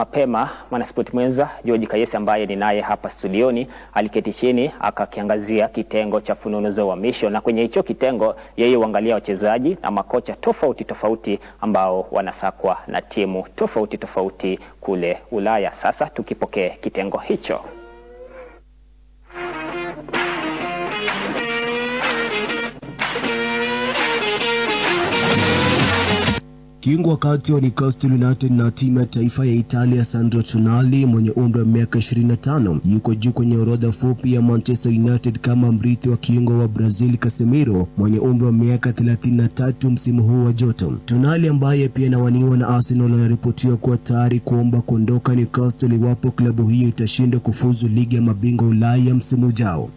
Mapema mwanaspoti mwenza George Kayesi ambaye ni naye hapa studioni aliketi chini akakiangazia kitengo cha fununu za uhamisho, na kwenye hicho kitengo yeye huangalia wachezaji na makocha tofauti ambao wanasakwa na timu tofauti kule Ulaya. Sasa tukipokee kitengo hicho. Kiungo wakati wa Newcastle United na timu ya taifa ya Italia Sandro Tonali mwenye umri wa miaka 25 yuko juu kwenye orodha fupi ya Manchester United kama mrithi wa kiungo wa Brazil Casemiro mwenye umri wa miaka 33 msimu huu wa joto. Tonali ambaye pia anawaniwa na Arsenal anaripotiwa kuwa tayari kuomba kuondoka Newcastle iwapo klabu hiyo itashinda kufuzu ligi ya mabingwa Ulaya msimu ujao.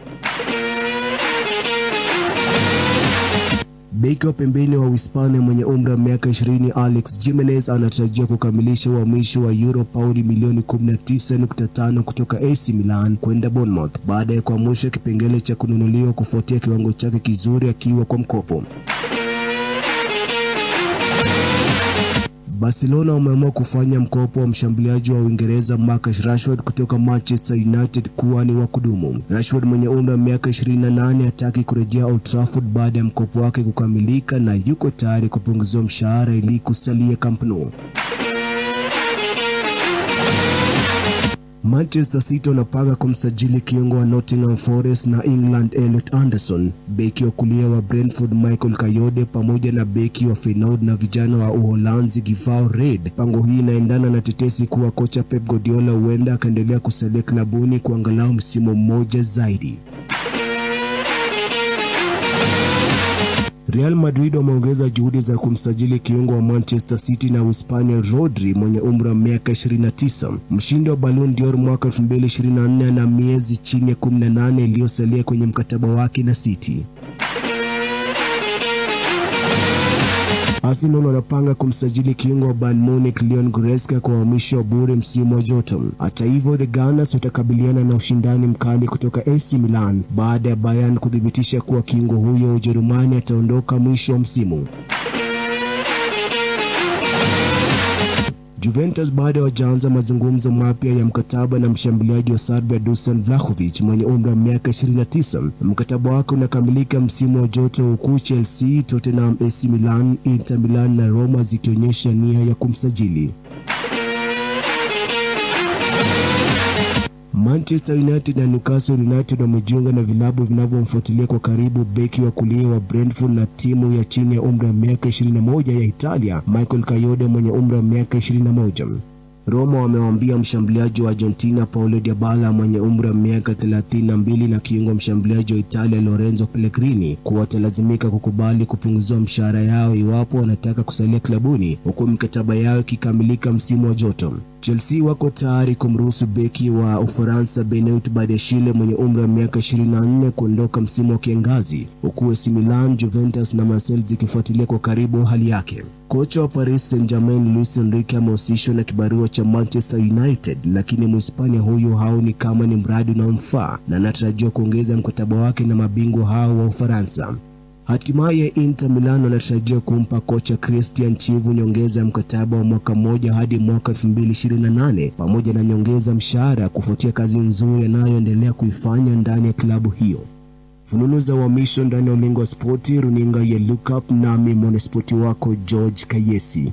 Beki wa pembeni wa Hispania mwenye umri wa miaka 20 Alex Jimenez anatarajiwa kukamilisha uhamisho wa euro pauni milioni 19.5 kutoka AC Milan kwenda Bournemouth baada ya kuamsha kipengele cha kununuliwa kufuatia kiwango chake kizuri akiwa kwa mkopo. Barcelona wameamua kufanya mkopo wa mshambuliaji wa Uingereza Marcus Rashford kutoka Manchester United kuwa ni wa kudumu. Rashford mwenye umri wa miaka 28 hataki kurejea Old Trafford baada ya mkopo wake kukamilika na yuko tayari kupunguziwa mshahara ili kusalia Camp Nou. Manchester City wanapanga kumsajili kiungo wa Nottingham Forest na England Elliot Anderson, beki wa kulia wa Brentford Michael Kayode pamoja na beki wa Feyenoord na vijana wa Uholanzi Givao Reid. Pango hii inaendana na tetesi kuwa kocha Pep Guardiola huenda akaendelea kusalia klabuni kwa angalau msimu mmoja zaidi. Real Madrid wameongeza juhudi za kumsajili kiungo wa Manchester City na Hispania Rodri mwenye umri wa miaka 29. Mshindi wa Ballon d'Or mwaka 2024 na miezi chini ya 18 iliyosalia kwenye mkataba wake na City. Arsenal wanapanga kumsajili kiungo wa Bayern Munich Leon Goretzka kwa uhamisho wa bure msimu wa joto. Hata hivyo, the Gunners watakabiliana na ushindani mkali kutoka AC Milan baada ya Bayern kudhibitisha kuwa kiungo huyo wa Ujerumani ataondoka mwisho wa msimu. Juventus bado hawajaanza mazungumzo mapya ya mkataba na mshambuliaji wa Serbia Dusan Vlahovic mwenye umri wa miaka 29. Mkataba wake unakamilika msimu wa joto, huku Chelsea, Tottenham, AC Milan, Inter Milan na Roma zikionyesha nia ya kumsajili. Manchester United na Newcastle United wamejiunga na vilabu vinavyomfuatilia kwa karibu beki wa kulia wa Brentford na timu ya chini ya umri wa miaka 21 ya Italia Michael Kayode mwenye umri wa miaka 21. Roma wamewaambia mshambuliaji wa Argentina Paulo Dybala mwenye umri wa miaka 32 na kiungo mshambuliaji wa Italia Lorenzo Pellegrini kuwa watalazimika kukubali kupunguziwa mshahara yao iwapo wanataka kusalia klabuni, huku mikataba yao ikikamilika msimu wa joto. Chelsea wako tayari kumruhusu beki wa Ufaransa Benoit Badiashile mwenye umri wa miaka 24 kuondoka msimu wa kiangazi, huku AC Milan, Juventus na Marseille zikifuatilia kwa karibu hali yake. Kocha wa Paris Saint-Germain Luis Enrique amehusishwa na kibarua cha Manchester United, lakini Mhispania huyu haoni kama ni mradi unaomfaa na anatarajiwa kuongeza mkataba wake na mabingwa hao wa Ufaransa. Hatimaye Inter Milan wanatarajiwa kumpa kocha Christian Chivu nyongeza ya mkataba wa mwaka mmoja hadi mwaka 2028 pamoja na nyongeza mshahara kufuatia kazi nzuri anayoendelea kuifanya ndani ya klabu hiyo. Fununu za uhamisho ndani ya Ulingo Spoti, runinga ya Look Up, nami mwanaspoti wako George Kayesi.